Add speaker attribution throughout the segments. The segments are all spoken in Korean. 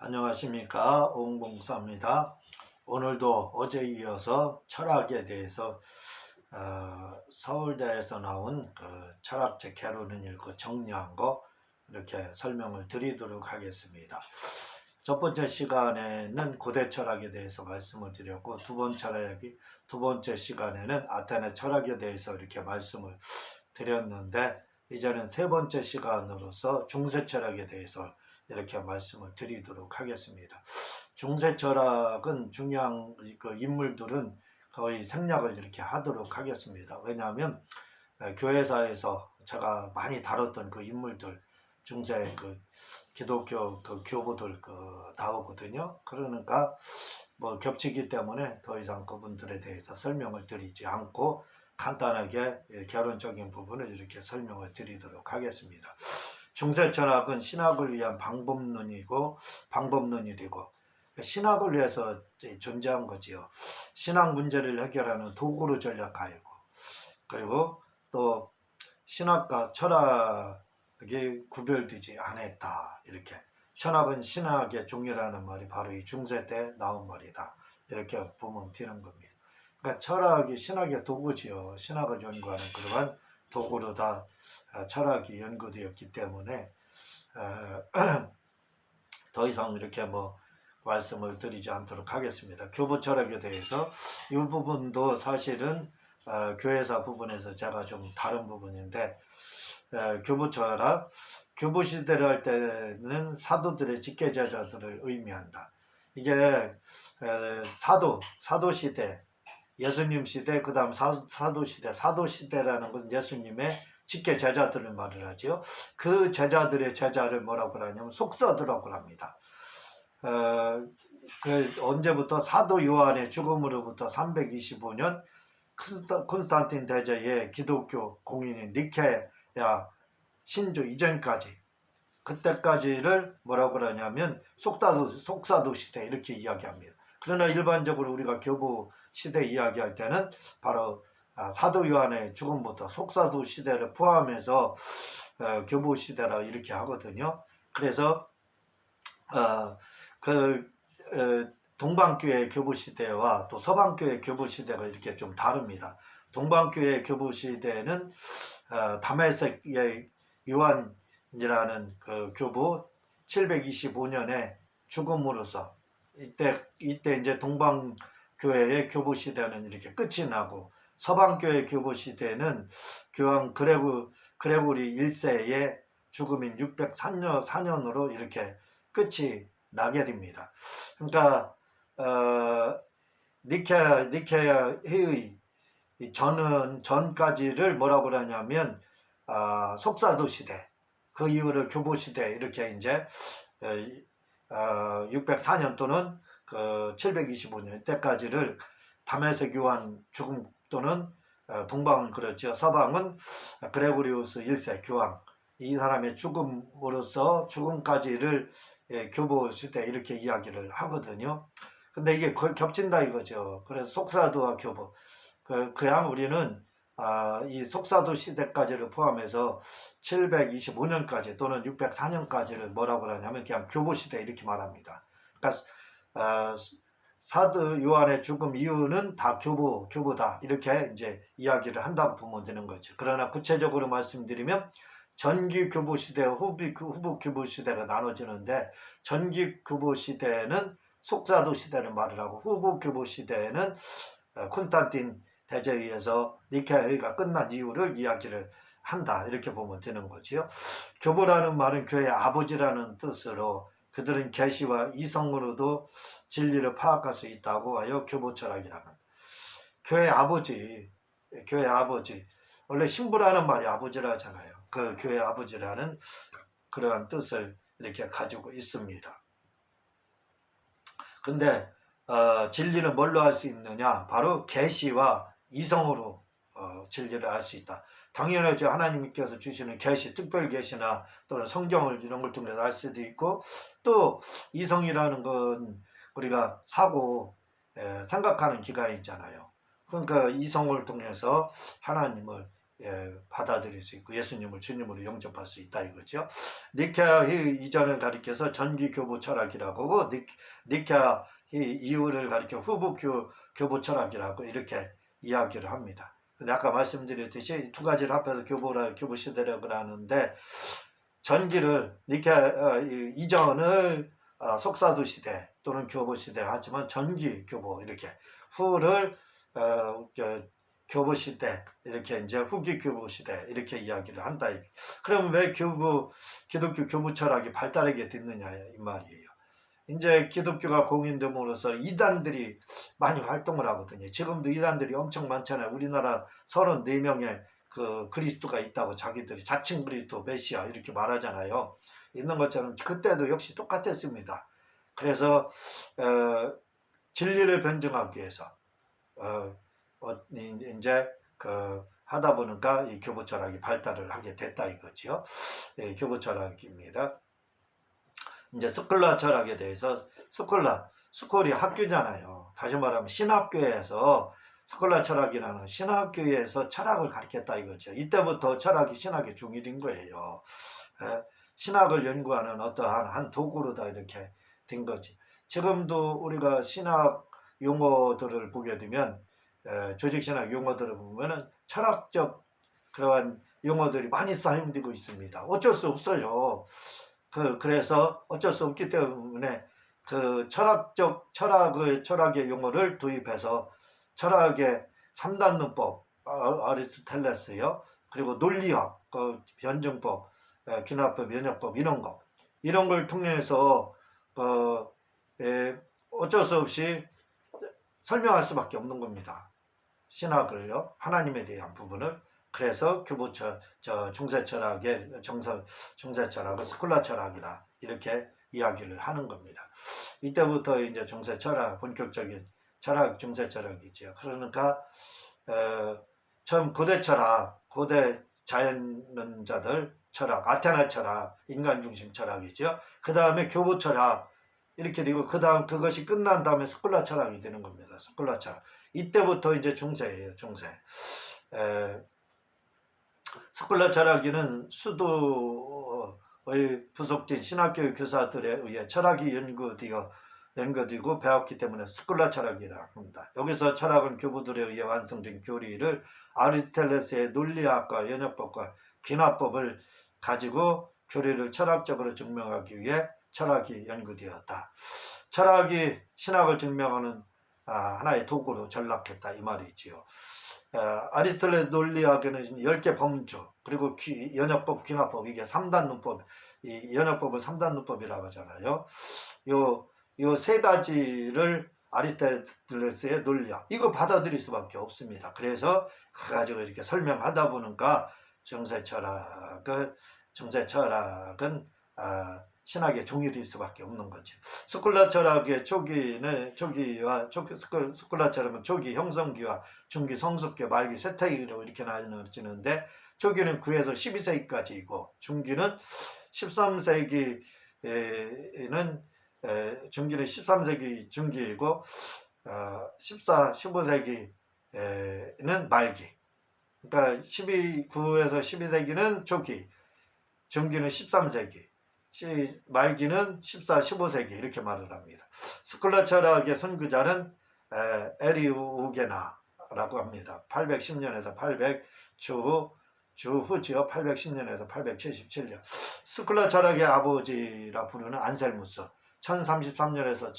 Speaker 1: 안녕하십니까, 오은봉사입니다. 오늘도 어제에 이어서 철학에 대해서 서울대에서 나온 철학책 개론을 읽고 정리한 거 이렇게 설명을 드리도록 하겠습니다. 첫 번째 시간에는 고대 철학에 대해서 말씀을 드렸고, 두 번째 시간에는 아테네 철학에 대해서 이렇게 말씀을 드렸는데, 이제는 세 번째 시간으로서 중세 철학에 대해서 이렇게 말씀을 드리도록 하겠습니다. 중세 철학은 중요한 인물들은 거의 생략을 이렇게 하도록 하겠습니다. 왜냐하면 교회사에서 제가 많이 다뤘던 그 인물들, 중세 기독교 교부들 나오거든요. 그러니까 뭐 겹치기 때문에 더 이상 그분들에 대해서 설명을 드리지 않고 간단하게 결론적인 부분을 이렇게 설명을 드리도록 하겠습니다. 중세 철학은 신학을 위한 방법론이 되고 신학을 위해서 존재한 거지요. 신학 문제를 해결하는 도구로 전략하였고, 그리고 또 신학과 철학이 구별되지 않았다. 이렇게 철학은 신학의 종이라는 말이 바로 이 중세 때 나온 말이다. 이렇게 보면 되는 겁니다. 그러니까 철학이 신학의 도구지요. 신학을 연구하는 그러한 도구로 다 철학이 연구되었기 때문에 더 이상 이렇게 말씀을 드리지 않도록 하겠습니다. 교부 철학에 대해서 이 부분도 사실은 교회사 부분에서 제가 좀 다른 부분인데, 교부 철학, 교부 시대를 할 때는 사도들의 직계제자들을 의미한다. 이게 사도 시대, 예수님 시대, 그 다음 사도 시대라는 것은 예수님의 직계 제자들을 말을 하지요. 그 제자들의 제자를 뭐라고 하냐면 속사도라고 합니다. 언제부터? 사도 요한의 죽음으로부터 325년 콘스탄틴 대제의 기독교 공인인 니케야 신조 이전까지, 그때까지를 뭐라고 하냐면 속사도 시대 이렇게 이야기합니다. 그러나 일반적으로 우리가 교부 시대 이야기할 때는 바로 사도 요한의 죽음부터 속사도 시대를 포함해서 교부 시대라 이렇게 하거든요. 그래서 동방교회 교부 시대와 또 서방교회 교부 시대가 이렇게 좀 다릅니다. 동방교회 교부 시대는 다메섹의 요한이라는 그 교부 725년에 죽음으로써 이때 이제 동방교회의 교부 시대는 이렇게 끝이 나고, 서방교회 교부 시대는 교황 그레고리 1세의 죽음인 604년으로 이렇게 끝이 나게 됩니다. 그러니까 니케아 회의 전까지를 뭐라고 그러냐면 속사도 시대, 그 이후를 교부 시대 이렇게 이제 604년 또는 725년 때까지를 다메섹 요한 죽음 또는 동방은 그렇죠. 서방은 그레고리우스 1세 교황, 이 사람의 죽음으로써 죽음까지를 교부 시대 이렇게 이야기를 하거든요. 근데 이게 거의 겹친다 이거죠. 그래서 속사도와 교부, 그냥 우리는 이 속사도 시대까지를 포함해서 725년까지 또는 604년까지를 뭐라고 하냐면 그냥 교부 시대 이렇게 말합니다. 그러니까 사도 요한의 죽음 이후는 다 교부다 이렇게 이제 이야기를 한다고 보면 되는 거죠. 그러나 구체적으로 말씀드리면 전기 교부 시대와 후부 교부 시대가 나눠지는데, 전기 교부 시대는 속사도 시대를 말을 하고, 후부 교부 시대에는 콘스탄틴 대제에 의해서 니케아 회의가 끝난 이유를 이야기를 한다 이렇게 보면 되는 거지요. 교부라는 말은 교회의 아버지라는 뜻으로, 그들은 계시와 이성으로도 진리를 파악할 수 있다고 하여 교부 철학이라는, 교회의 아버지, 원래 신부라는 말이 아버지라잖아요. 그 교회 아버지라는 그러한 뜻을 이렇게 가지고 있습니다. 근데 진리는 뭘로 알 수 있느냐? 바로 계시와 이성으로 진리를 알 수 있다. 당연하죠. 하나님께서 주시는 계시, 특별 계시나 또는 성경을 이런 걸 통해서 알 수도 있고, 또 이성이라는 건 우리가 생각하는 기관이 있잖아요. 그러니까 이성을 통해서 하나님을 받아들일 수 있고 예수님을 주님으로 영접할 수 있다 이거죠. 니케아 이전을 가리켜서 전기 교부 철학이라고 하고 니케아 이후를 가리켜 후부 교부 철학이라고 이렇게 이야기를 합니다. 근데 아까 말씀드렸듯이 두 가지를 합해서 교부 시대라고 하는데 전기를 니케아 이전을 속사두 시대 또는 교부 시대 하지만 전기 교부 이렇게 후를 교부 시대 이렇게 이제 후기 교부 시대 이렇게 이야기를 한다. 그럼 왜 기독교 교부 철학이 발달하게 됐느냐 이 말이에요. 이제 기독교가 공인됨으로써 이단들이 많이 활동을 하거든요. 지금도 이단들이 엄청 많잖아요. 우리나라 34명의 그 그리스도가 있다고 자기들이 자칭 그리스도 메시아 이렇게 말하잖아요. 있는 것처럼 그때도 역시 똑같았습니다. 그래서 진리를 변증하기 위해서 이제 하다 보니까 이 교부 철학이 발달을 하게 됐다 이거죠. 교부 철학입니다. 이제 스콜라 철학에 대해서 스콜이 학교잖아요. 다시 말하면 신학교에서 스콜라 철학이라는 신학교에서 철학을 가르쳤다 이거죠. 이때부터 철학이 신학의 중일인 거예요. 신학을 연구하는 어떠한 한 도구로다 이렇게 된 거지. 지금도 우리가 신학 용어들을 보게 되면 조직신학 용어들을 보면은 철학적 그러한 용어들이 많이 사용되고 있습니다. 어쩔 수 없어요. 그래서 어쩔 수 없기 때문에 그 철학의 용어를 도입해서 철학의 3단 논법, 아리스토텔레스요. 그리고 논리학, 변증법, 귀납법, 면역법 이런 걸 통해서 어쩔 수 없이 설명할 수밖에 없는 겁니다. 신학을요, 하나님에 대한 부분을. 그래서 중세 철학의 중세 철학을 스콜라 철학이다 이렇게 이야기를 하는 겁니다. 이때부터 이제 중세 철학 본격적인 철학 중세 철학이죠. 그러니까 처음 고대 철학, 고대 자연론자들 철학, 아테네 철학, 인간 중심 철학이죠. 그 다음에 교부 철학 이렇게 되고 그 다음 그것이 끝난 다음에 스콜라 철학이 되는 겁니다. 스콜라 철학. 이때부터 이제 중세예요. 중세. 스콜라 철학에는 수도의 부속된 신학교의 교사들에 의해 철학이 연구되고 배웠기 때문에 스콜라 철학이라 합니다. 여기서 철학은 교부들에 의해 완성된 교리를 아리스토텔레스의 논리학과 연역법과 귀납법을 가지고 교리를 철학적으로 증명하기 위해 철학이 연구되었다. 철학이 신학을 증명하는 하나의 도구로 전락했다 이 말이지요. 아리스토텔레스 논리학에는 10개 범주 그리고 연역법, 귀납법 이게 3단 논법, 이 연역법을 3단 논법이라고 하잖아요. 요 세 가지를 아리스토텔레스의 논리학 이거 받아들일 수밖에 없습니다. 그래서 그 가지고 이렇게 설명하다 보니까 중세 철학은 신학의 종일일 수밖에 없는 거죠. 스콜라 철학의 스콜라 철학은 초기 형성기와 중기 성숙기, 말기 쇠퇴기로 이렇게 나눠지는데 초기는 9에서 12세기까지이고 중기는 13세기 중기이고 15세기는 말기. 그러니까 9에서 12세기는 초기, 중기는 13세기. 말기는 14, 15세기 이렇게 말을 합니다. 스콜라 철학의 선구자는 에리우게나라고 합니다. 810년에서 800주후지어 810년에서 877년. 스콜라 철학의 아버지라 부르는 안셀무스 1033년에서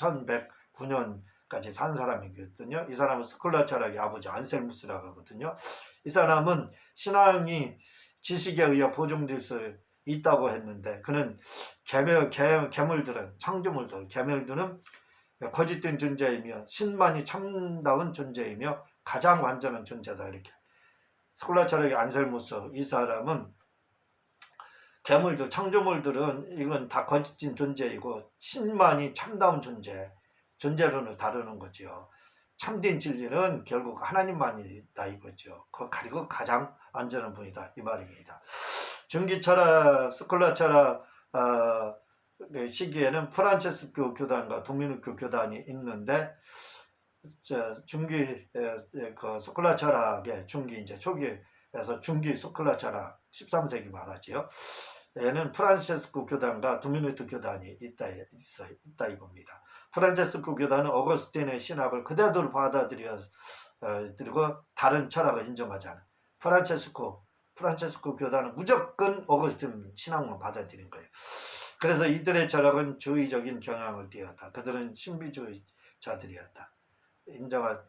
Speaker 1: 1109년까지 산 사람이거든요. 이 사람은 스콜라 철학의 아버지 안셀무스라고 하거든요. 이 사람은 신앙이 지식에 의해 보증될 수 있다고 했는데 그는 계물들은 거짓된 존재이며 신만이 참다운 존재이며 가장 완전한 존재다 이렇게. 스콜라 철학의 안셀무스 이 사람은 창조물들은 이건 다 거짓된 존재이고 신만이 참다운 존재론을 다루는 거죠. 참된 진리는 결국 하나님만이다 이거죠. 그리고 가장 안전한 분이다 이 말입니다. 중기 철학, 스콜라 철학 시기에는 프란체스코 교단과 도미니코 교단이 있는데 중기 스콜라 철학의 중기 이제 초기 에서 중기 스콜라 철학 13세기 말하지요. 얘는 프란체스코 교단과 도미니크 교단이 있다 이겁니다. 프란체스코 교단은 어거스틴의 신학을 그대로 받아들이고 다른 철학을 인정하지 않아. 프란체스코 교단은 무조건 어거스틴 신학만 받아들인 거예요. 그래서 이들의 철학은 주의적인 경향을 띠었다. 그들은 신비주의자들이었다. 인정할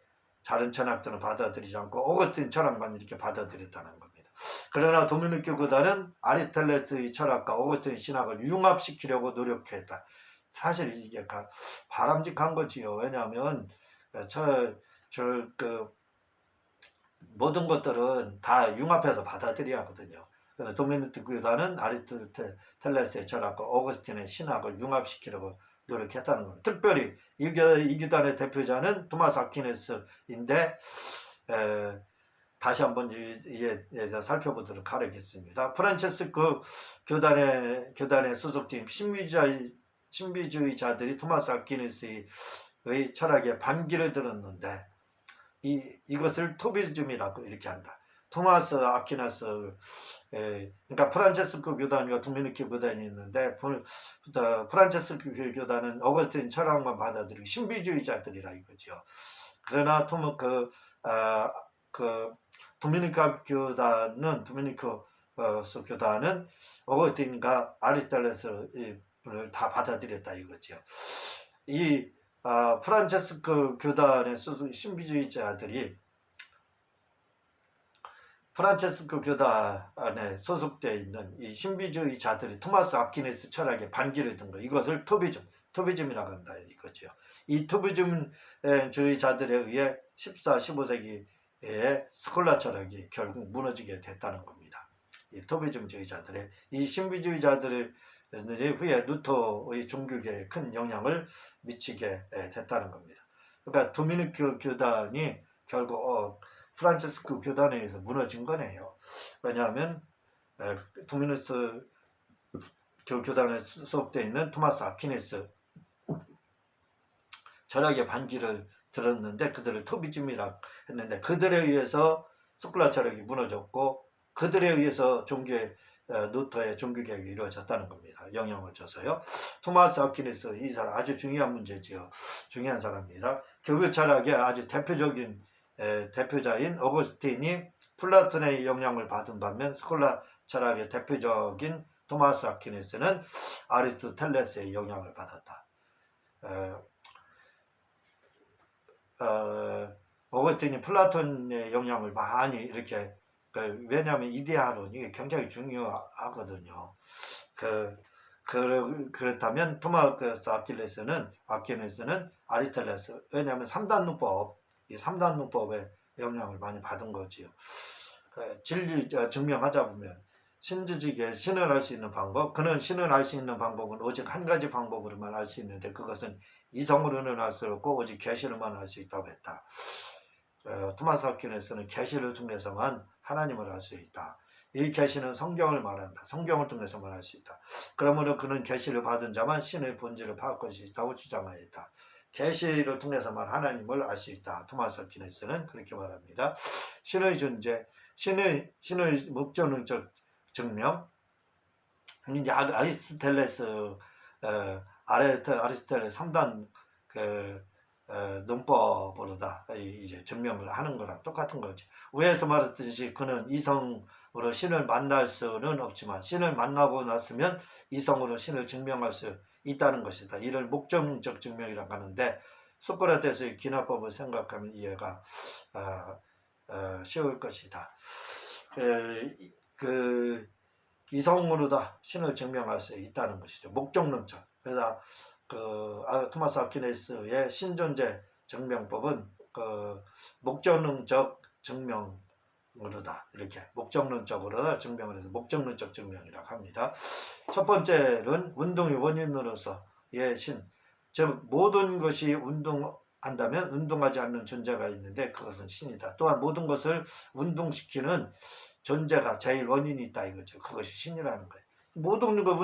Speaker 1: 다른 철학들은 받아들이지 않고 어거스틴 철학만 이렇게 받아들였다는 겁니다. 그러나 도미니크 교단은 아리스토텔레스의 철학과 어거스틴 신학을 융합시키려고 노력했다. 사실 이게 바람직한 거지요. 왜냐하면 모든 것들은 다 융합해서 받아들여야 하거든요. 도미니크 교단은 아리스토텔레스의 철학과 어거스틴의 신학을 융합시키려고 노력했다는 겁니다. 특별히 이 교단의 대표자는 토마스 아퀴네스인데 다시 한번 이에 살펴보도록 하겠습니다. 프란체스코 교단에 소속된 신비주의자들이 토마스 아퀴네스의 철학에 반기를 들었는데 이것을 토비즘이라고 이렇게 한다. 토마스 아퀴나스, 그러니까 프란체스코 교단과 도미니크 교단이 있는데 프란체스코 교단은 어거스틴 철학만 받아들이고 신비주의자들이라 이거죠. 그러나 도미니크 교단은 어거스틴과 아리스토텔레스를 다 받아들였다 이거죠. 이 프란체스코 교단의 신비주의자들이 프란체스코 교단에 소속되어 있는 이 신비주의자들이 토마스 아퀴네스 철학에 반기를 든 거, 이것을 토비즘이라고 한다 이거죠. 이 토비즘주의자들에 의해 14, 15세기에 스콜라 철학이 결국 무너지게 됐다는 겁니다. 이 토비즘주의자들의 이 신비주의자들의 후에 루터의 종교계에 큰 영향을 미치게 됐다는 겁니다. 그러니까 도미니크 교단이 결국 프란체스코 교단에 의해서 무너진 거네요. 왜냐하면 도미니크 교단에 소속되어 있는 토마스 아퀴네스 철학의 반기를 들었는데 그들을 토비즘이라고 했는데 그들에 의해서 스콜라 철학이 무너졌고 그들에 의해서 루터의 종교개혁이 이루어졌다는 겁니다. 영향을 줘서요. 토마스 아퀴네스 이 사람 아주 중요한 문제지요. 중요한 사람입니다. 교회 철학의 아주 대표자인 어거스틴이 플라톤의 영향을 받은 반면 스콜라 철학의 대표적인 토마스 아퀴네스는 아리스토텔레스의 영향을 받았다. 어거스틴이 플라톤의 영향을 많이 이렇게 왜냐하면 이데아론 이게 굉장히 중요하거든요. 그렇다면 토마스 아퀴네스는 아리스토텔레스 왜냐하면 3단 문법 이 3단 문법의 영향을 많이 받은 거지요. 진리 증명하자 보면 신지식의 신을 알 수 있는 방법 그는 신을 알 수 있는 방법은 오직 한 가지 방법으로만 알 수 있는데 그것은 이성으로는 알 수 없고 오직 계시로만 알 수 있다고 했다. 토마스 아퀴네스는 계시를 통해서만 하나님을 알 수 있다. 이 계시는 성경을 말한다. 성경을 통해서만 알 수 있다. 그러므로 그는 계시를 받은 자만 신의 본질을 파악할 것이 있다고 주장하였다. 계시를 통해서만 하나님을 알 수 있다. 토마스 아퀴네스는 그렇게 말합니다. 신의 존재, 신의 목적론적 증명. 이제 아리스토텔레스 3단 논법으로다 이제 증명을 하는 거랑 똑같은 거지. 위에서 말했듯이 그는 이성으로 신을 만날 수는 없지만 신을 만나고 났으면 이성으로 신을 증명할 수 있다는 것이다. 이를 목적적 증명이라고 하는데 소크라테스의 기나법을 생각하면 이해가 쉬울 것이다. 이성으로다 신을 증명할 수 있다는 것이죠. 목적론적. 그래서 토마스 아퀴네스의 신존재 증명법은 목적론적 증명으로다 이렇게 목적론적으로 증명을 해서 목적론적 증명이라고 합니다. 첫 번째는 운동의 원인으로서의 신, 즉 모든 것이 운동한다면 운동하지 않는 존재가 있는데 그것은 신이다. 또한 모든 것을 운동시키는 존재가 제일 원인이 있다 이거죠. 그것이 신이라는 거예요. 모든 걸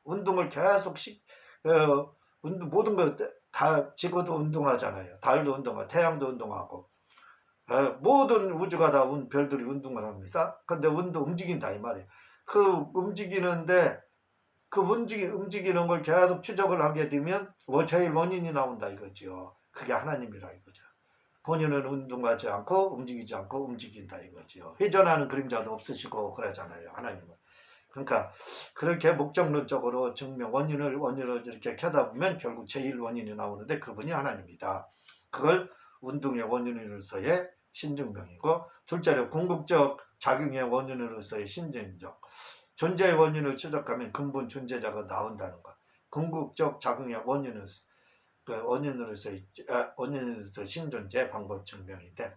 Speaker 1: 운동을 계속 모든 거 다 지구도 운동하잖아요. 달도 운동하고 태양도 운동하고 모든 우주가 다 별들이 운동을 합니다. 근데 운도 움직인다 이 말이에요. 그 움직이는데 그 움직이는 걸 계속 추적을 하게 되면 제일 원인이 나온다 이거죠. 그게 하나님이라 이거죠. 본인은 운동하지 않고 움직이지 않고 움직인다 이거죠. 회전하는 그림자도 없으시고 그러잖아요. 하나님은. 그러니까 그렇게 목적론적으로 증명 원인을 이렇게 켜다 보면 결국 제일 원인이 나오는데 그분이 하나님이다. 그걸 운동의 원인으로서의 신증명이고, 둘째로 궁극적 작용의 원인으로서의 신증적. 존재의 원인을 추적하면 근본 존재자가 나온다는 것. 궁극적 작용의 원인으로서 신존재 방법 증명인데,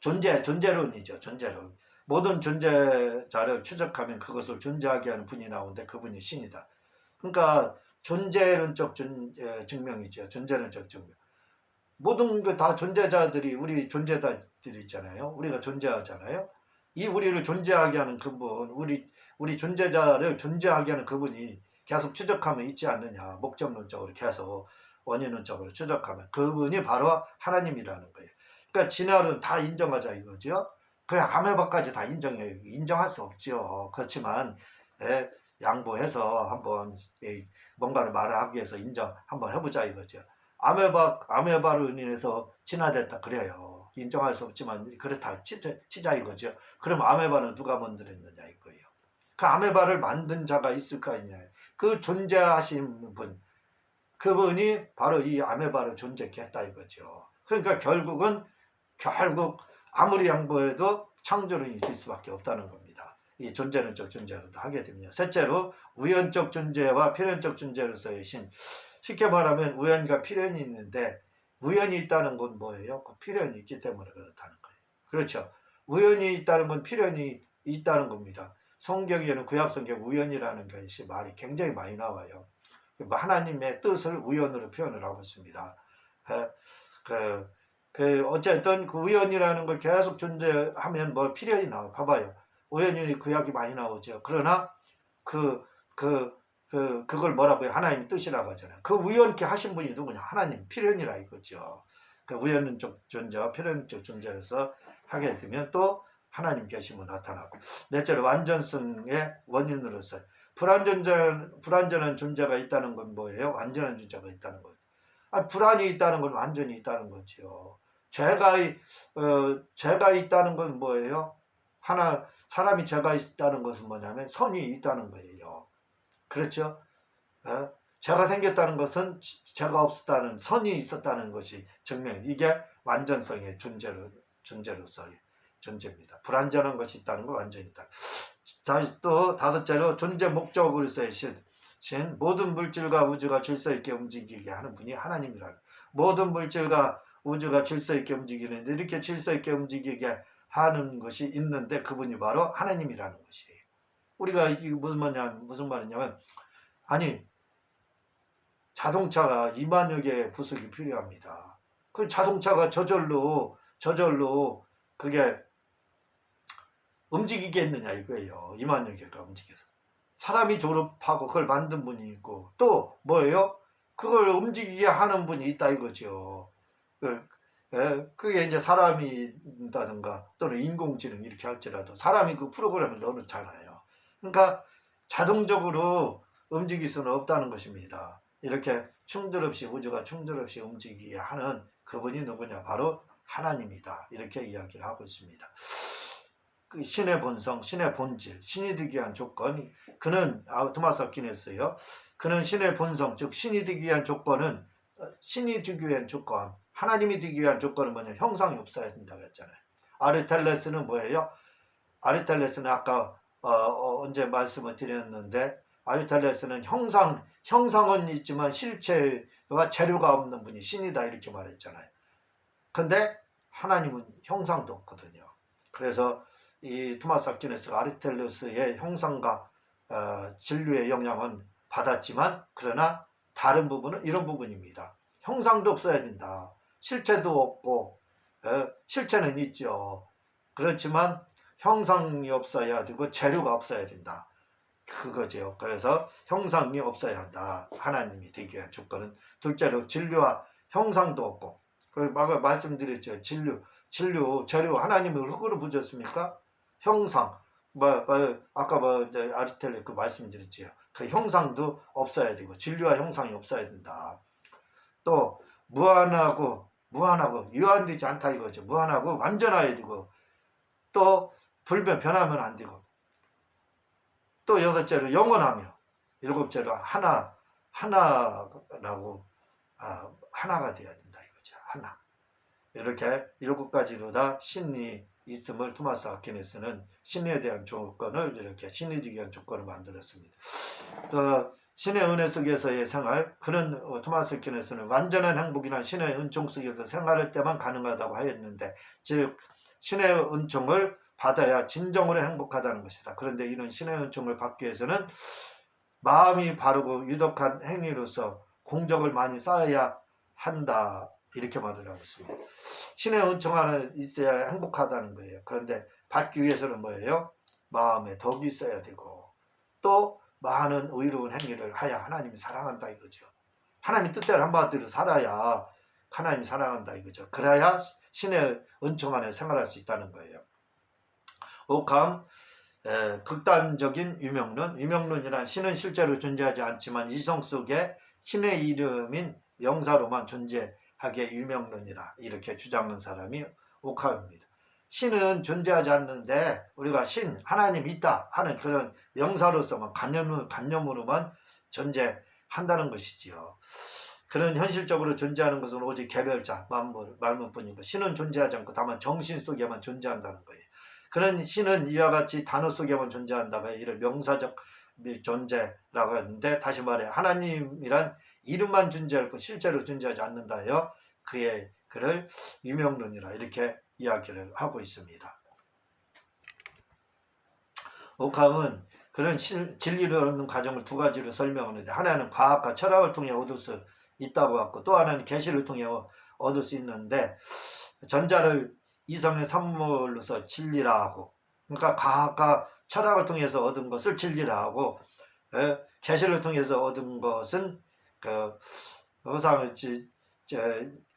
Speaker 1: 존재론이죠. 존재론. 모든 존재자를 추적하면 그것을 존재하게 하는 분이 나오는데 그분이 신이다. 그러니까 존재론적 증명이죠. 존재론적 증명. 모든 그 다 존재자들이 우리 존재자들이 있잖아요. 우리가 존재하잖아요. 이 우리를 존재하게 하는 근본, 우리 존재자를 존재하게 하는 그분이 계속 추적하면 있지 않느냐. 목적론적으로 계속 원인론적으로 추적하면 그분이 바로 하나님이라는 거예요. 그러니까 진화론 다 인정하자 이거죠. 그래 아메바까지 다 인정해요. 인정할 수 없죠. 그렇지만 양보해서 한번 뭔가를 말하기 위해서 인정 한번 해보자 이거죠. 아메바로 인해서 진화됐다 그래요. 인정할 수 없지만 그렇다 치자 이거죠. 그럼 아메바는 누가 만들었느냐 이거예요. 그 아메바를 만든 자가 있을까 있냐. 그 존재하신 분, 그분이 바로 이 아메바를 존재케 했다 이거죠. 그러니까 결국 아무리 양보해도 창조론이 될 수밖에 없다는 겁니다. 이 존재론적 존재로도 하게 됩니다. 셋째로 우연적 존재와 필연적 존재로서의 신. 쉽게 말하면 우연과 필연이 있는데, 우연이 있다는 건 뭐예요? 그 필연이 있기 때문에 그렇다는 거예요. 그렇죠. 우연이 있다는 건 필연이 있다는 겁니다. 성경에는 구약성경 우연이라는 것이 말이 굉장히 많이 나와요. 하나님의 뜻을 우연으로 표현을 하고 있습니다. 어쨌든 그 우연이라는 걸 계속 존재하면 뭐 필연이 나와요. 봐봐요. 우연이 구약이 많이 나오죠. 그러나 그걸 뭐라고 해요? 하나님의 뜻이라고 하잖아요. 그 우연케 하신 분이 누구냐? 하나님, 필연이라 이거죠. 그 우연적 존재와 필연적 존재로서 하게 되면 또 하나님 계심을 나타나고. 넷째로 완전성의 원인으로서 불완전한 존재가 있다는 건 뭐예요? 완전한 존재가 있다는 거예요. 불안이 있다는 건 완전히 있다는 거죠. 죄가 있다는 건 뭐예요? 사람이 죄가 있다는 것은 뭐냐면 선이 있다는 거예요. 그렇죠? 죄가 생겼다는 것은 죄가 없었다는, 선이 있었다는 것이 증명. 이게 완전성의 존재로서의 존재입니다. 불완전한 것이 있다는 건 완전이다. 다시 또 다섯째로 존재 목적으로서의 신. 모든 물질과 우주가 질서 있게 움직이게 하는 분이 하나님이라는. 모든 물질과 우주가 질서 있게 움직이는데, 이렇게 질서 있게 움직이게 하는 것이 있는데 그분이 바로 하나님이라는 것이에요. 우리가 이게 무슨 말이냐면 아니 자동차가 2만여 개의 부속이 필요합니다. 그 자동차가 저절로 그게 움직이겠느냐 이거예요. 2만여 개가 움직여서. 사람이 졸업하고 그걸 만든 분이 있고, 또 뭐예요? 그걸 움직이게 하는 분이 있다 이거죠. 그게 이제 사람이다든가 또는 인공지능 이렇게 할지라도 사람이 그 프로그램을 넣어놓잖아요. 그러니까 자동적으로 움직일 수는 없다는 것입니다. 이렇게 충돌 없이, 우주가 충돌 없이 움직이게 하는 그분이 누구냐? 바로 하나님이다. 이렇게 이야기를 하고 있습니다. 그 신의 본성, 신의 본질, 신이 되기 위한 조건, 그는 토마스 아퀴나스요. 그는 신의 본성, 즉 신이 되기 위한 조건은, 신이 되기 위한 조건, 하나님이 되기 위한 조건은 뭐냐? 형상이 없어야 된다고 했잖아요. 아리스토텔레스는 뭐예요? 아리스토텔레스는 아까 언제 말씀을 드렸는데, 아리스토텔레스는 형상은 있지만 실체와 재료가 없는 분이 신이다 이렇게 말했잖아요. 근데 하나님은 형상도 없거든요. 그래서 이 토마스 아퀴나스가 아리스토텔레스의 형상과 진료의 영향은 받았지만, 그러나 다른 부분은 이런 부분입니다. 형상도 없어야 된다. 실체도 없고, 실체는 있죠. 그렇지만 형상이 없어야 되고 재료가 없어야 된다. 그거죠. 그래서 형상이 없어야 한다. 하나님이 되기 위한 조건은. 둘째로 진료와 형상도 없고, 말씀드렸죠. 진료, 재료 하나님을 흙으로 부으셨습니까? 형상, 아까 이제 아리스토텔레스 그 말씀드렸지요. 그 형상도 없어야 되고 진료와 형상이 없어야 된다. 또 무한하고 유한되지 않다 이거죠. 무한하고 완전해야 되고 또 변하면 안 되고 또 여섯째로 영원하며 일곱째로 하나라고 하나가 돼야 된다 이거죠. 하나. 이렇게 일곱 가지로 다 신이 있음을 토마스 아퀴나스는 신에 대한 조건을 이렇게 신의적인 위한 조건을 만들었습니다. 또 신의 은혜 속에서의 생활, 그는 토마스 아퀴나스는 완전한 행복이나 신의 은총 속에서 생활할 때만 가능하다고 하였는데, 즉 신의 은총을 받아야 진정으로 행복하다는 것이다. 그런데 이런 신의 은총을 받기 위해서는 마음이 바르고 유덕한 행위로서 공적을 많이 쌓아야 한다. 이렇게 말을 하고 있습니다. 신의 은총 안에 있어야 행복하다는 거예요. 그런데 받기 위해서는 뭐예요? 마음에 덕이 있어야 되고 또 많은 의로운 행위를 하야 하나님이 사랑한다 이거죠. 하나님 뜻대로 한마디로 살아야 하나님이 사랑한다 이거죠. 그래야 신의 은총 안에 생활할 수 있다는 거예요. 오감 극단적인 유명론이란 신은 실제로 존재하지 않지만 이성 속에 신의 이름인 명사로만 존재하게 유명론이라 이렇게 주장하는 사람이 오캄입니다. 신은 존재하지 않는데 우리가 하나님 있다 하는 그런 명사로서만 관념으로만 존재한다는 것이지요. 그런 현실적으로 존재하는 것은 오직 개별자, 만물뿐이고 신은 존재하지 않고 다만 정신 속에만 존재한다는 거예요. 그런 신은 이와 같이 단어 속에만 존재한다고 이를 명사적 존재라고 하는데, 다시 말해 하나님이란 이름만 존재할 뿐 실제로 존재하지 않는다요. 그를 유명론이라 이렇게 이야기를 하고 있습니다. 오캄은 그런 진리를 얻는 과정을 두 가지로 설명하는데, 하나는 과학과 철학을 통해 얻을 수 있다고 하고 또 하나는 계시를 통해 얻을 수 있는데, 전자를 이성의 산물로서 진리라 하고, 그러니까 과학과 철학을 통해서 얻은 것을 진리라 하고, 계시를 통해서 얻은 것은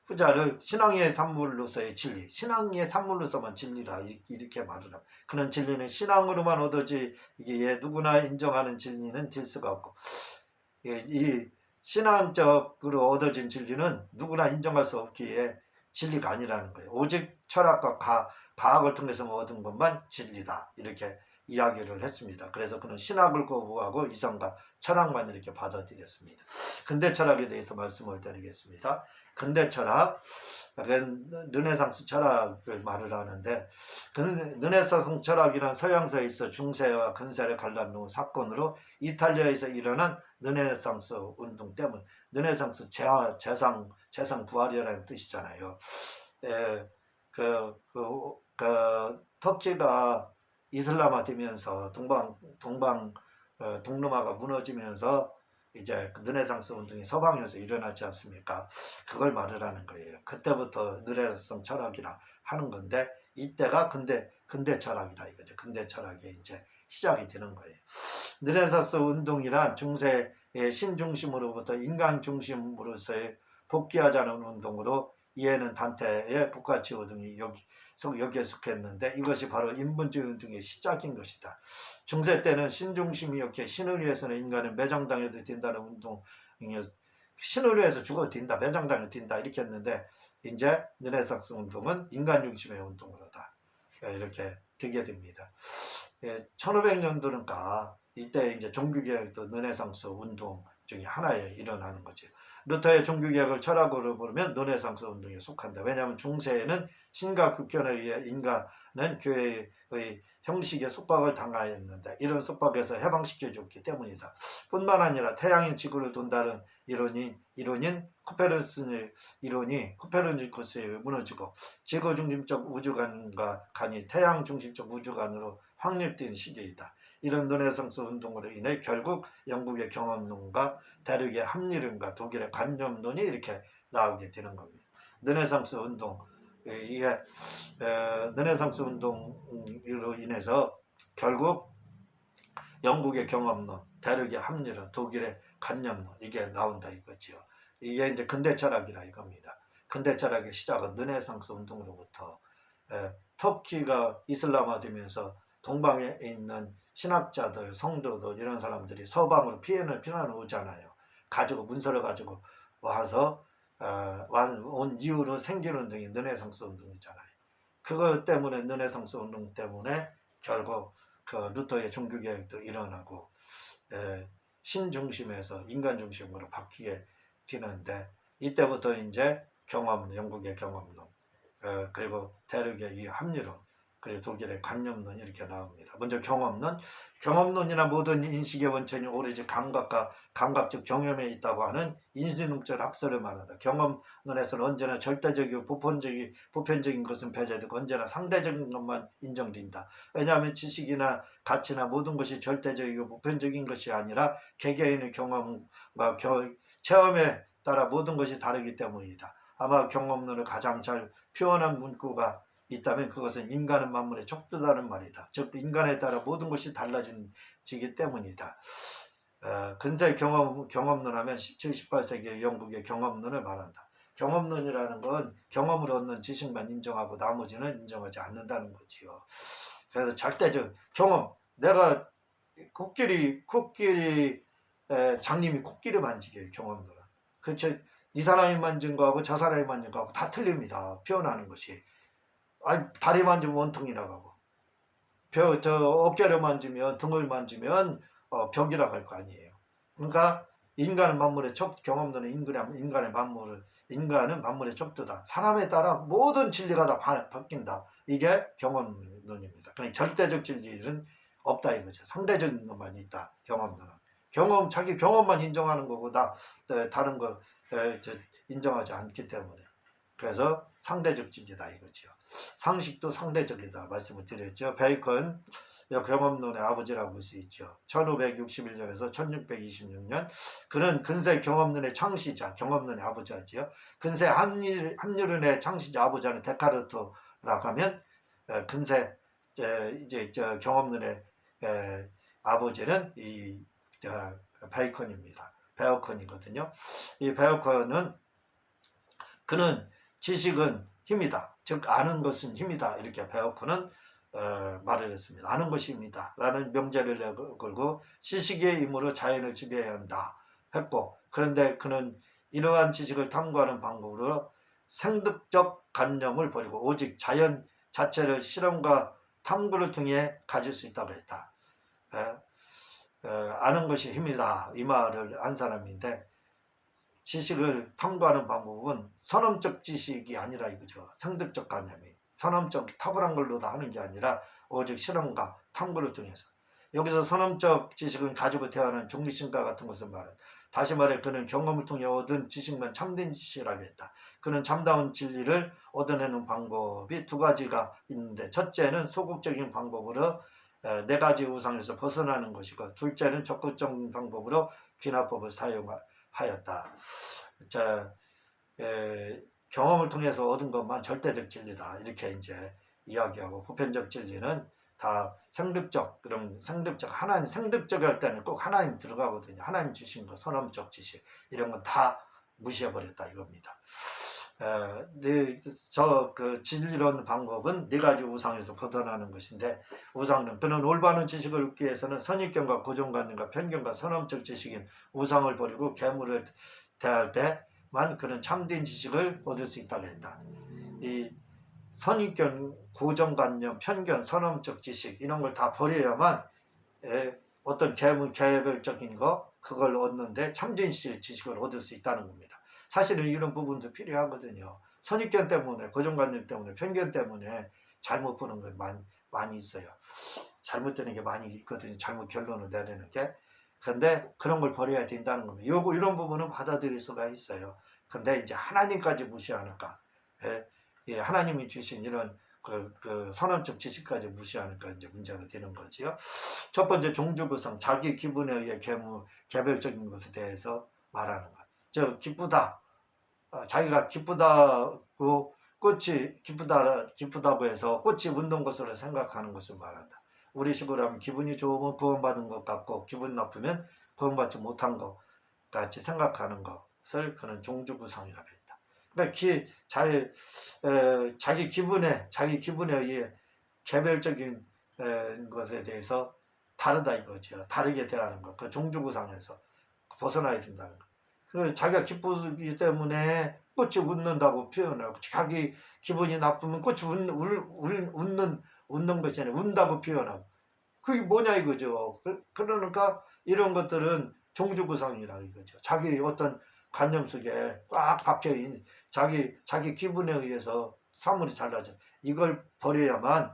Speaker 1: 후자를 신앙의 산물로서의 진리, 신앙의 산물로서만 진리라 이렇게 말을 합니다. 그런 진리는 신앙으로만 얻어지 이게 누구나 인정하는 진리는 될 수가 없고, 이 신앙적으로 얻어진 진리는 누구나 인정할 수 없기에 진리가 아니라는 거예요. 오직 철학과 과학을 통해서 얻은 것만 진리다 이렇게 이야기를 했습니다. 그래서 그는 신학을 거부하고 이성과 철학만 이렇게 받아들였습니다. 근대 철학에 대해서 말씀을 드리겠습니다. 근대 철학, 르네상스 철학을 말을 하는데, 르네상스 철학이란 서양서에 있어 중세와 근세를 갈라놓은 사건으로 이탈리아에서 일어난 르네상스 운동 때문, 르네상스 재상 부활이라는 뜻이잖아요. 터키가 이슬람화되면서 동로마가 무너지면서 이제 르네상스 운동이 서방에서 일어나지 않습니까? 그걸 말을 하는 거예요. 그때부터 르네상스 철학이라 하는 건데, 이때가 근대 철학이라 이거죠. 근대 철학이 이제 시작이 되는 거예요. 르네상스 운동이란 중세의 신중심으로부터 인간 중심으로서의 복귀하자는 운동으로, 이에는 단테의 보카치오 등이 여기에 속했는데, 이것이 바로 인본주의 운동의 시작인 것이다. 중세 때는 신중심이었기에 신을 위해서는 인간은 매장당해도 된다는 운동이었, 신을 위해서 죽어도 된다, 매장당해도 된다 이렇게 했는데, 이제 르네상스 운동은 인간 중심의 운동으로다 이렇게 되게 됩니다. 1500년도니까 이때 이제 종교개혁도 르네상스 운동 중에 하나에 일어나는 거죠. 루터의 종교개혁을 철학으로 부르면 르네상스 운동에 속한다. 왜냐하면 중세에는 신과 국견에 의해 인간은 교회의 형식에 속박을 당하였는데, 이런 속박에서 해방시켜줬기 때문이다. 뿐만 아니라 태양이 지구를 돈다는 이론인 코페르니쿠스에 무너지고 지구 중심적 우주관과 간이 태양 중심적 우주관으로 확립된 시기이다. 이런 르네상스 운동으로 인해 결국 영국의 경험론과 대륙의 합리론과 독일의 관념론이 이렇게 나오게 되는 겁니다. 르네상스 운동, 이게 르네상스 운동으로 인해서 결국 영국의 경험론, 대륙의 합리론, 독일의 관념론 이게 나온다 이거지요. 이게 이제 근대 철학이라 이겁니다. 근대 철학의 시작은 르네상스 운동으로부터 터키가 이슬람화되면서 동방에 있는 신학자들, 성도들 이런 사람들이 서방으로 피난을 오잖아요. 가지고 문서를 가지고 와서 온 이후로 생기운동이 르네상스 운동이잖아요. 그것 때문에 르네상스 운동 때문에 결국 그 루터의 종교개혁도 일어나고 신중심에서 인간 중심으로 바뀌게 되는데 이때부터 이제 경험론, 영국의 경험론, 그리고 대륙의 이 합리론, 그리고 독일의 관념론 이렇게 나옵니다. 먼저 경험론, 경험론이나 모든 인식의 원천이 오로지 감각과 감각적 경험에 있다고 하는 인지능적 학설을 말한다. 경험론에서는 언제나 절대적이고 보편적인 것은 배제되고 언제나 상대적인 것만 인정된다. 왜냐하면 지식이나 가치나 모든 것이 절대적이고 보편적인 것이 아니라 개개인의 경험과 체험에 따라 모든 것이 다르기 때문이다. 아마 경험론을 가장 잘 표현한 문구가 있다면 그것은 인간은 만물의 척도라는 말이다. 즉 인간에 따라 모든 것이 달라지기 때문이다. 근세 경험론 하면 17, 18세기의 영국의 경험론을 말한다. 경험론이라는 건 경험으로 얻는 지식만 인정하고 나머지는 인정하지 않는다는 거지요. 그래서 절대적 경험, 내가 코끼리 장님이 코끼리 만지게 경험론은. 그렇죠. 이 사람이 만진 거하고 저 사람이 만진 거하고 다 틀립니다. 표현하는 것이. 다리 만지면 원통이 나가고 어깨를 만지면 등을 만지면 벽이라고 할 거 아니에요. 그러니까 인간은 만물의 경험론은 인간은 만물의 척도다. 사람에 따라 모든 진리가 다 바뀐다. 이게 경험론입니다. 그러니까 절대적 진리는 없다 이거죠. 상대적인 것만 있다. 경험론은. 자기 경험만 인정하는 거고 다른 거 인정하지 않기 때문에. 그래서 상대적 진리다 이거죠. 상식도 상대적이다 말씀을 드렸죠. 베이컨 경험론의 아버지라고 볼 수 있죠. 1561년에서 1626년 그는 근세 경험론의 창시자, 경험론의 아버지였지요. 근세 합리론의 창시자 아버지는 데카르트라고 하면 근세 이제 경험론의 아버지는 이 베이컨입니다. 베어컨이거든요. 이 베어컨은 그는 지식은 힘이다. 즉 아는 것은 힘이다. 이렇게 베어컨은 말을 했습니다. 아는 것이 힘이다. 라는 명제를 걸고 지식의 힘으로 자연을 지배해야 한다 했고 그런데 그는 이러한 지식을 탐구하는 방법으로 생득적 관념을 버리고 오직 자연 자체를 실험과 탐구를 통해 가질 수 있다고 했다. 아는 것이 힘이다. 이 말을 한 사람인데 지식을 탐구하는 방법은 선험적 지식이 아니라 이거죠. 생득적 관념이. 선험적 탁월한 걸로 다 하는 게 아니라 오직 실험과 탐구를 통해서. 여기서 선험적 지식은 가지고 태어난 종기신과 같은 것을 말한. 다시 말해 그는 경험을 통해 얻은 지식만 참된 지식이라고 했다. 그는 참다운 진리를 얻어내는 방법이 두 가지가 있는데 첫째는 소극적인 방법으로 네 가지 우상에서 벗어나는 것이고 둘째는 적극적인 방법으로 귀납법을 사용하였다. 경험을 통해서 얻은 것만 절대적 진리다. 이렇게 이제 이야기하고 보편적 진리는 다 생득적, 그럼 하나님 생득적 할 때는 꼭 하나님 들어가거든요. 하나님 주신 거, 선험적 지식 이런 건 다 무시해버렸다 이겁니다. 그 진리론 방법은 네 가지 우상에서 벗어나는 것인데 우상론 그는 올바른 지식을 얻기 위해서는 선입견과 고정관념과 편견과 선험적 지식인 우상을 버리고 괴물을 대할 때만 그는 참된 지식을 얻을 수 있다고 했다. 이 선입견, 고정관념, 편견, 선험적 지식 이런 걸 다 버려야만 어떤 개별적인 거 그걸 얻는데 참된 지식을 얻을 수 있다는 겁니다. 사실은 이런 부분도 필요하거든요. 선입견 때문에, 고정관념 때문에, 편견 때문에 잘못 보는 게 많이 있어요. 잘못되는 게 많이 있거든요. 잘못 결론을 내리는 게. 근데 그런 걸 버려야 된다는 겁니다. 이런 부분은 받아들일 수가 있어요. 근데 이제 하나님까지 무시하니까, 하나님이 주신 이런 그 선언적 지식까지 무시하니까 이제 문제가 되는 거지요. 첫 번째 종주구성, 자기 기분에 의해 개별적인 것에 대해서 말하는 것. 즉 기쁘다. 자기가 기쁘다고 기쁘다고 해서 꽃이 묻는 것으로 생각하는 것을 말한다. 우리 식으로 하면 기분이 좋으면 구원받은 것 같고 기분 나쁘면 구원받지 못한 것 같이 생각하는 것을 그는 종주구성이라고 했다. 그러니까 자기 기분에 의해 개별적인 것에 대해서 다르다 이거죠. 다르게 대하는 것. 그 종주구상에서 벗어나야 된다는 거. 그 자기가 기쁘기 때문에 꽃이 웃는다고 표현하고, 자기 기분이 나쁘면 꽃이 웃는 것이잖아요. 운다고 표현하고. 그게 뭐냐 이거죠. 그러니까 이런 것들은 종주구상이라 이거죠. 자기 어떤 관념 속에 꽉 박혀있는 자기 기분에 의해서 사물이 달라져. 이걸 버려야만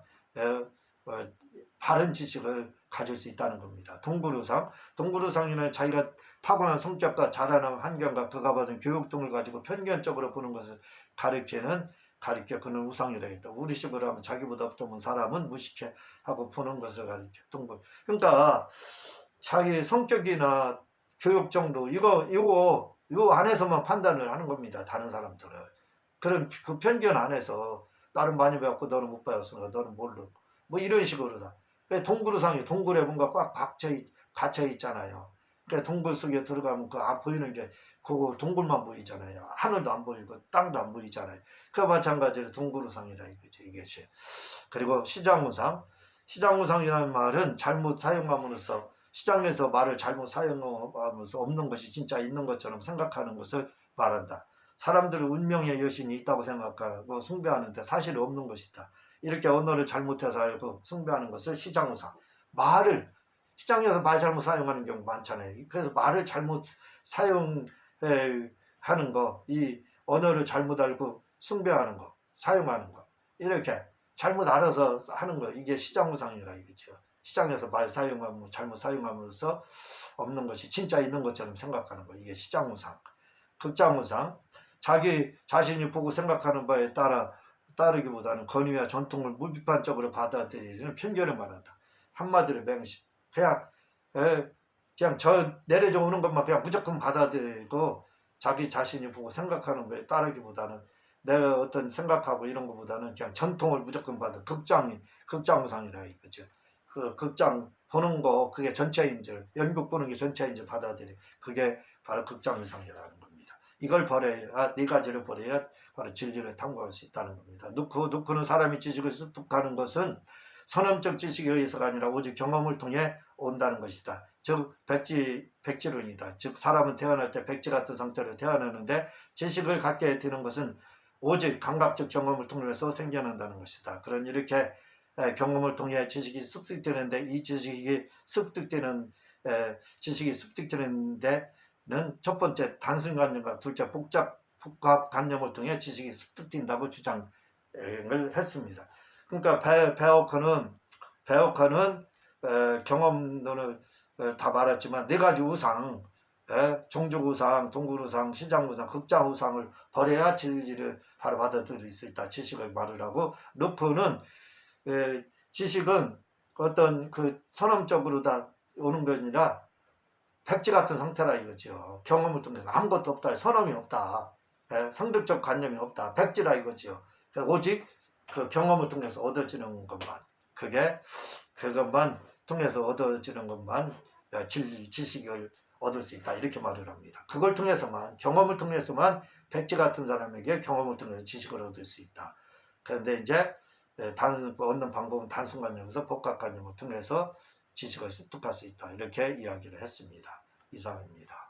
Speaker 1: 바른 지식을 가질 수 있다는 겁니다. 동굴우상이는 자기가 타고난 성격과 자라난 환경과 그가 받은 교육 등을 가지고 편견적으로 보는 것을 가리켜 그는 우상이라 했다. 우리식으로 하면 자기보다 없던 사람은 무식해 하고 보는 것을 가리켜 동굴. 그러니까 자기 성격이나 교육 정도 이거 안에서만 판단을 하는 겁니다. 다른 사람들은 그런 그 편견 안에서 나는 많이 배웠고 너는 못 배웠으니까 너는 모르고 뭐 이런 식으로다. 동굴우상이 동굴에 뭔가 꽉 갇혀 있잖아요. 그러니까 동굴 속에 들어가면 그 안 보이는 게 그거 동굴만 보이잖아요. 하늘도 안 보이고 땅도 안 보이잖아요. 그 마찬가지로 동굴우상이라 이거죠. 이것이. 그리고 시장우상이라는 말은 잘못 사용함으로써 시장에서 말을 잘못 사용함으로써 없는 것이 진짜 있는 것처럼 생각하는 것을 말한다. 사람들은 운명의 여신이 있다고 생각하고 숭배하는데 사실 없는 것이다. 이렇게 언어를 잘못해서 알고 숭배하는 것을 시장우상. 시장에서 말 잘못 사용하는 경우 많잖아요. 그래서 말을 잘못 사용하는 거, 이 언어를 잘못 알고 숭배하는 거, 사용하는 거, 이렇게 잘못 알아서 하는 거, 이게 시장우상이라 이거죠. 시장에서 말 사용하면 잘못 사용함으로써 없는 것이 진짜 있는 것처럼 생각하는 거, 이게 시장우상. 극장우상, 자기 자신이 보고 생각하는 바에 따르기보다는 권위와 전통을 무비판적으로 받아들이는 편견을 말한다. 한마디로 맹신. 그냥 내려져 오는 것만 그냥 무조건 받아들이고 자기 자신이 보고 생각하는 거에 따르기보다는 내가 어떤 생각하고 이런 것보다는 그냥 전통을 무조건 받아. 극장우상이라 이거죠. 그 극장 보는 거 그게 전체인 줄, 연극 보는 게 전체인 줄 받아들이. 그게 바로 극장우상이라는 겁니다. 이걸 버려야, 네 가지를 버려야 바로 진리를 탐구할 수 있다는 겁니다. 누구는 사람이 지식을 습득하는 것은 선험적 지식에 의해서가 아니라 오직 경험을 통해 온다는 것이다. 즉 백지론이다. 즉 사람은 태어날 때 백지 같은 상태로 태어나는데 지식을 갖게 되는 것은 오직 감각적 경험을 통해서 생겨난다는 것이다. 그런 이렇게 경험을 통해 지식이 습득되는데 이 지식이 습득되는 데는 첫 번째 단순관념과 둘째 복합관념을 통해 지식이 습득된다고 주장을 했습니다. 그러니까 베어커는 경험론을 다 말했지만 네 가지 우상, 종족우상, 동굴우상, 시장우상, 극장우상을 버려야 진리를 바로 받아들일 수 있다. 지식을 말을 하고, 루프는 지식은 어떤 그 선험적으로 다 오는 것이 아니라 백지 같은 상태라 이거죠. 경험을 통해서 아무것도 없다. 선험이 없다. 성득적 관념이 없다. 백지라 이거죠. 오직 그 경험을 통해서 얻어지는 것만, 그것만 통해서 얻어지는 것만 지식을 얻을 수 있다. 이렇게 말을 합니다. 그걸 통해서만, 경험을 통해서만 백지 같은 사람에게 경험을 통해서 지식을 얻을 수 있다. 그런데 이제 얻는 방법은 단순관념에서 복합관념을 통해서 지식을 습득할 수 있다. 이렇게 이야기를 했습니다. 이상입니다.